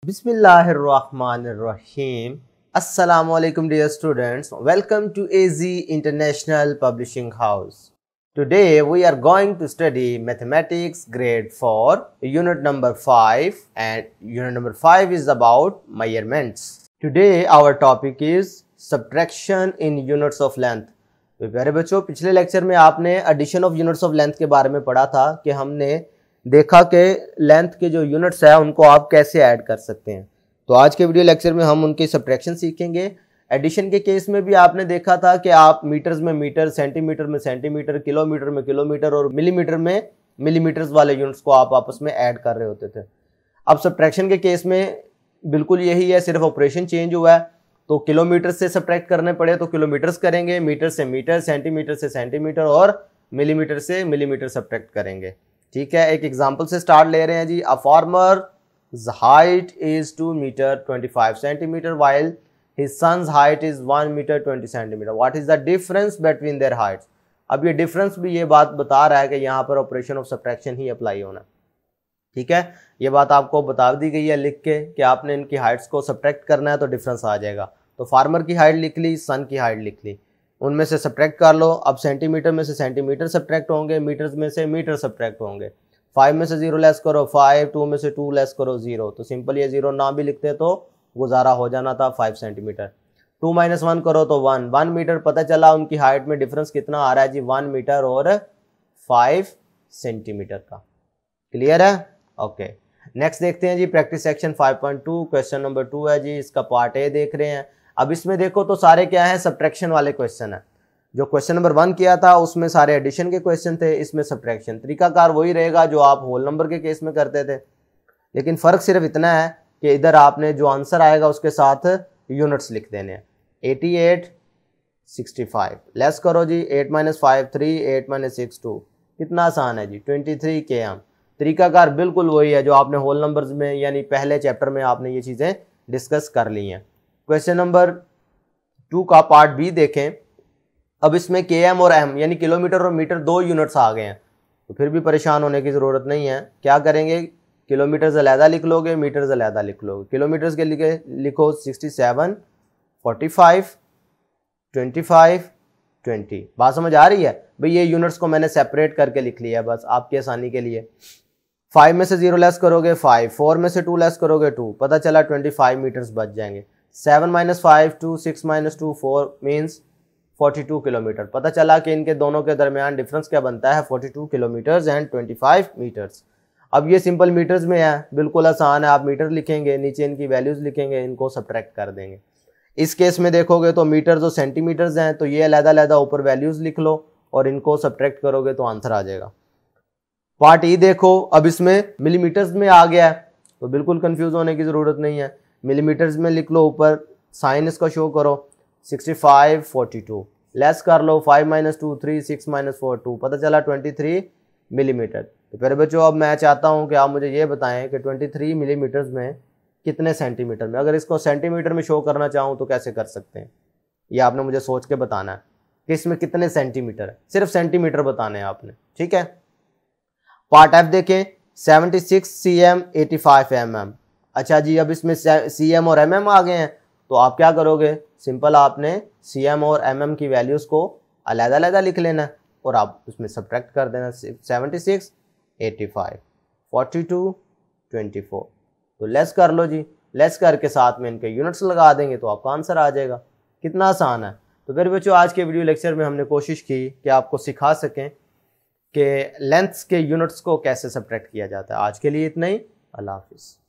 Bismillahirrahmanirrahim. Assalamu alaikum dear students. Welcome to AZ International Publishing House. Today we are going to study mathematics grade 4 unit number 5 and unit number 5 is about measurements. Today our topic is subtraction in units of length. तो प्यारे बच्चों, पिछले lecture में आपने addition of units of length के बारे में पढ़ा था कि हमने देखा कि लेंथ के जो यूनिट्स है उनको आप कैसे ऐड कर सकते हैं। तो आज के वीडियो लेक्चर में हम उनकी सब्ट्रैक्शन सीखेंगे। एडिशन के केस में भी आपने देखा था कि आप मीटर्स में मीटर, सेंटीमीटर में सेंटीमीटर, किलोमीटर में किलोमीटर और मिलीमीटर में मिलीमीटर्स वाले यूनिट्स को आप आपस में ऐड कर रहे होते थे। अब सब्ट्रैक्शन के केस में बिल्कुल यही है, सिर्फ ऑपरेशन चेंज हुआ है। तो किलोमीटर से सब्ट्रैक्ट करने पड़े तो किलोमीटर्स करेंगे, मीटर से मीटर, सेंटीमीटर से सेंटीमीटर और मिलीमीटर से मिलीमीटर सब्ट्रैक्ट करेंगे। ठीक है, एक एग्जांपल से स्टार्ट ले रहे हैं जी। A farmer height is 2 metre 25 centimetre while his sons height is 1 metre 20 centimetre. What is the difference between their heights. अब ये डिफरेंस भी ये बात बता रहा है कि यहाँ पर operation of subtraction he apply होना। ठीक है, ये बात आपको बता दी गई है लिख के कि आपने इनकी हाइट्स को सब्ट्रैक्ट करना है तो डिफरेंस आ जाएगा। तो फार्मर की हाइट लिख ली, सन की हाइट लिख ली, उनमें से सब्ट्रैक्ट कर लो। अब सेंटीमीटर में से सेंटीमीटर सब्ट्रैक्ट होंगे, मीटर्स में से मीटर सब्ट्रैक्ट होंगे। 5 में से 0 लेस करो 5, 2 में से 2 लेस करो 0। तो सिंपल ये 0 ना भी लिखते तो गुजारा हो जाना था 5 सेंटीमीटर। 2 - 1 करो तो 1 मीटर। पता चला उनकी हाइट में डिफरेंस कितना आ रहा है जी, 1 मीटर और 5 सेंटीमीटर का। क्लियर है? ओके, नेक्स्ट देखते हैं जी प्रैक्टिस सेक्शन 5.2 क्वेश्चन नंबर 2 है जी। इसका पार्ट ए देख रहे हैं। अब इसमें देखो तो सारे क्या है, सब्ट्रैक्शन वाले क्वेश्चन है। जो क्वेश्चन नंबर 1 किया था उसमें सारे एडिशन के क्वेश्चन थे, इसमें सब्ट्रैक्शन। तरीकाकार वही रहेगा जो आप होल नंबर के केस में करते थे, लेकिन फ़र्क सिर्फ इतना है कि इधर आपने जो आंसर आएगा उसके साथ यूनिट्स लिख देने हैं। 88 65 लेस करो जी, 8 - 5 3, 8 - 6 2। कितना आसान है जी, 23 km। तरीकाकार बिल्कुल वही है जो आपने होल नंबर्स में यानी पहले चैप्टर में आपने ये चीज़ें डिस्कस कर ली हैं। क्वेश्चन नंबर 2 का पार्ट बी देखें। अब इसमें km और m यानी किलोमीटर और मीटर 2 यूनिट्स आ गए हैं, तो फिर भी परेशान होने की ज़रूरत नहीं है। क्या करेंगे, किलोमीटर्स अलहदा लिख लोगे, मीटर्स अलहदा लिख लोगे। किलोमीटर्स के लिए लिखो 67 45 25 20। बात समझ आ रही है भाई? ये यूनिट्स को मैंने सेपरेट करके लिख लिया बस आपकी आसानी के लिए। 5 में से 0 लेस करोगे 5, 4 में से 2 लेस करोगे 2, पता चला 25 मीटर्स बच जाएंगे। 7 - 5 2, 6 - 2 4 मीन्स 42 किलोमीटर। पता चला कि इनके दोनों के दरमियान डिफरेंस क्या बनता है, 42 किलोमीटर्स एंड 25 मीटर्स। अब ये सिंपल मीटर्स में है, बिल्कुल आसान है। आप मीटर लिखेंगे, नीचे इनकी वैल्यूज लिखेंगे, इनको सब्ट्रैक्ट कर देंगे। इस केस में देखोगे तो मीटर्स और सेंटीमीटर्स हैं, तो ये अलग-अलग ऊपर वैल्यूज लिख लो और इनको सब्ट्रैक्ट करोगे तो आंसर आ जाएगा। पार्ट ई देखो, अब इसमें मिलीमीटर्स में आ गया है तो बिल्कुल कंफ्यूज होने की ज़रूरत नहीं है। मिलीमीटर्स में लिख लो, ऊपर साइन इसका शो करो, 65 42 लेस कर लो, 5 - 2 3, 6 - 4 2, पता चला 23 मिलीमीटर। तो फिर बच्चों अब मैं चाहता हूं कि आप मुझे ये बताएं कि 23 मिलीमीटर्स में कितने सेंटीमीटर में। अगर इसको सेंटीमीटर में शो करना चाहूँ तो कैसे कर सकते हैं, ये आपने मुझे सोच के बताना है कि इसमें कितने सेंटीमीटर है। सिर्फ सेंटीमीटर बताने हैं आपने। ठीक है, पार्ट एफ देखें। 76 cm 85 mm। अच्छा जी, अब इसमें cm और mm आ गए हैं, तो आप क्या करोगे, सिंपल आपने cm और mm की वैल्यूज़ को अलग-अलग लिख लेना और आप उसमें सब्ट्रैक्ट कर देना। 76 85 42 24, तो लेस कर लो जी। लेस करके साथ में इनके यूनिट्स लगा देंगे तो आपका आंसर आ जाएगा। कितना आसान है। तो फिर बच्चों आज के वीडियो लेक्चर में हमने कोशिश की कि आपको सिखा सकें कि लेंथ्स के यूनिट्स को कैसे सब्ट्रैक्ट किया जाता है। आज के लिए इतना ही। अल्लाह हाफिज़।